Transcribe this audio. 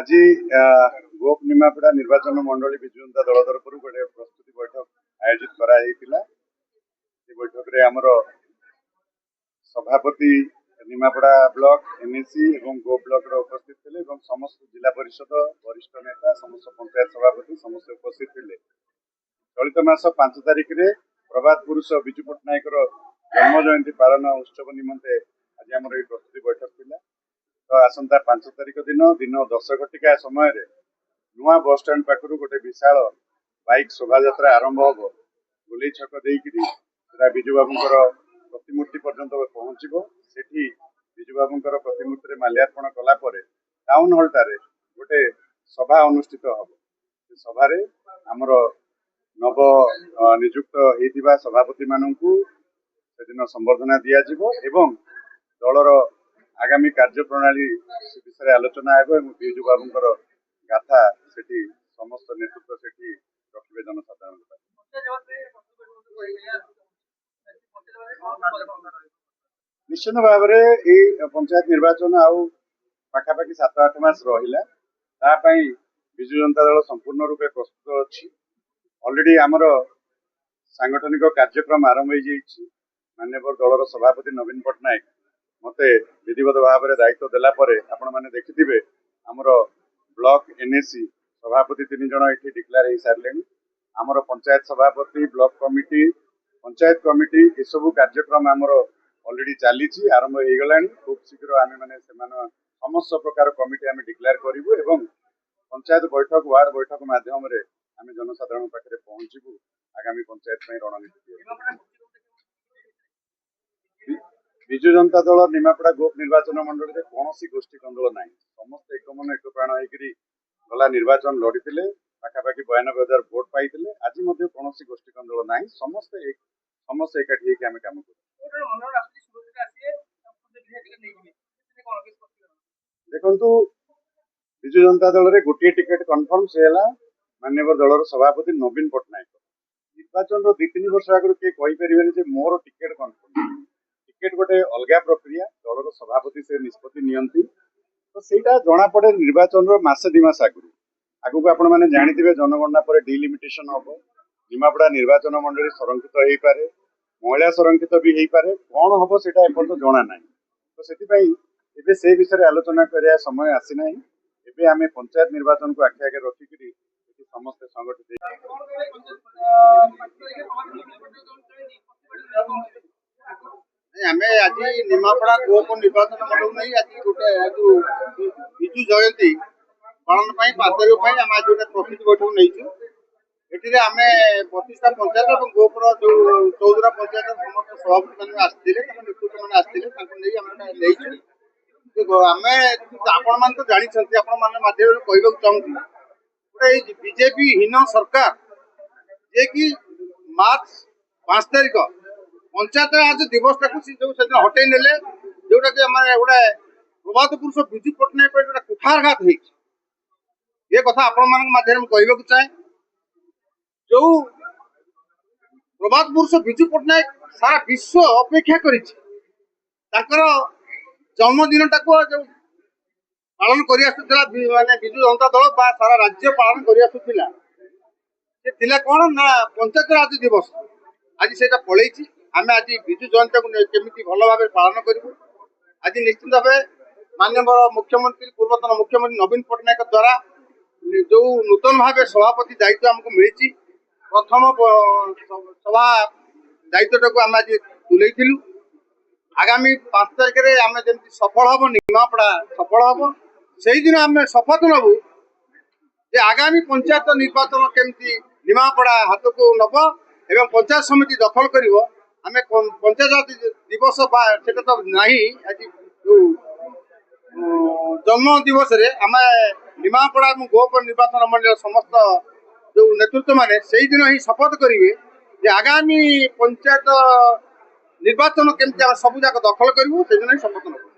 आज गोप निमापड़ा निर्वाचन मंडली विजु जनता दल तरफ गोटे प्रस्तुति बैठक आयोजित करा बैठक रे आमर सभापति निमापड़ा ब्लॉक एनएसी एवं गो ब्लॉक रो उपस्थित थे समस्त जिला परिषद वरिष्ठ नेता समस्त पंचायत सभापति समस्त उपस्थित थे। चलित मास 5 तारिख रे प्रभात पुरुष विजु पट्टनायक जन्म जयंती पालन उत्सव निमंते आज आम प्रस्तुति बैठक थी। तो आसंता 5 तारिख दिन 10 घटिका समय नुआ बस स्टाण्ड पाखु गोटे विशाल बाइक शोभा यात्रा आरंभ हम गोलई छक देरा विजु बाबूर प्रतिमूर्ति पर्यंत पहुंचब। सेठी विजु बाबूर प्रतिमूर्ति माल्यार्पण कलापर टाउन हॉल टारे गोटे सभा अनुष्ठित हम। सभारे आमर नव नियुक्त होइतिबा सभापति माननकु सेदिन संबर्धना दिया जिवो एवं दलर आगामी कार्यप्रणाली विषय आलोचना है। विजु बाबूर गाथा सेठी समस्त नेतृत्व सेठी रखिबे जनसाधारण। निश्चित भाव में पंचायत निर्वाचन आउ पाखापाखि 7-8 मास रहा विजु जनता दल संपूर्ण रूपे प्रस्तुत अच्छी। ऑलरेडी आमर सांगठनिक कार्यक्रम आरंभ हो जाइए। माननीय दलर सभापति नवीन पट्टनायक मते विधिवत भाव में दायित्व देला परे आपण माने देखिथिबे आमर ब्लॉक एनएसी सभापति 3 जण एठी डिक्लेयर हो सारे। आमर पंचायत सभापति ब्लॉक कमिटी पंचायत कमिटी ये सब कार्यक्रम आमर ऑलरेडी चली आरंभ हो गलानी। खूब शीघ्र आम मैंने समस्त प्रकार कमिटी आम डिक्लेयर करूँ एवं पंचायत बैठक वार्ड बैठक माध्यम आम जनसाधारण पाखे पहुंचबू। आगामी पंचायत रणनीति विजु जनता दल निमापड़ा गोप निर्वाचन मंडल में कौन गोष्ठी कंदल ना समस्त एक मन एक प्राण हो गला निर्वाचन लड़ी पाखापाखि 92,000 भोट पाई। आज कौन गोष्ठी कंदल ना समस्त एकाठी आम कम कर। देखु विजु जनता दल में गोटे टिकेट कन्फर्म से माननीय दलर सभापति नवीन पट्टनायक निर्वाचन 2-3 वर्ष आगे किए कहीपर मोर टिकेट कन्फर्म टिकेट गोटे अलग प्रक्रिया दलर सभापति से निष्पत्ति नियंती। तो सेटा जना पड़े निर्वाचन मासे 2 मास आगु आपण मैंने जानी जनगणना पर डिलिमिटेशन हम निमापड़ा निर्वाचन मंडली संरक्षित हो पारे महिला संरक्षित भी हो पारे कौन हम से जना ना। तो से विषय आलोचना करने समय आसी ना। एबे आमे पंचायत निर्वाचन को आखि आगे रखिक समस्त संगठित आमे आज निमापड़ा गोप निर्वाचन मंडल नहीं आज गोटे विजु जयंती पालन 5 तारीख आम आज गोटे प्रस्तुति बैठक नहीं ये आम 32टा पंचायत और गोपर जो 14टा पंचायत समस्त सभापति मैंने आसते नेतृत्व मैंने आसते आपण मान तो जानते आपण मान माध्यम कहूँ चाहूँगी गोटे बीजेपी हीन सरकार जे कि मार्च 5 तारीख पंचायत राज दिवस जो हटई ने जोटा कि गोटे प्रभात पुरुष विजु पट्टनायक गोटे कुठारघात ये कथा आपण मान माध्यम कहूँ चाहे। जो प्रभात पुरुष विजु पट्टनायक सारा विश्व अपेक्षा कर जन्मदिन टाक जो पालन कर माने विजु जनता दल सारा राज्य पालन कर कौन ना पंचायत राज दिवस आज से पलैची। आम आज विजु जयंती को केमी भल भाव पालन करूँ। आज निश्चित भाव माननीय मुख्यमंत्री पूर्वतन मुख्यमंत्री नवीन पट्टनायक द्वारा जो नूतन भाव सभापति दायित्व आमको मिली प्रथम सभा दायित्व टाक आम आज तुलू। आगामी 5 तारिख में आम जमी सफल हम निमापड़ा सफल हम से दिन आम शपथ नबू जे आगामी पंचायत निर्वाचन केमती निमापड़ा हाथ को नब एवं पंचायत समिति दखल कर आम पंचायत दिवस से तो नहीं आज जन्म दिवस आम निमापड़ा गोप निर्वाचन मंडल समस्त जो नेतृत्व माने से दिन ही शपथ करेंगे आगामी पंचायत निर्वाचन केमती सबूक दखल करूँ से दिन ही शपथ नब।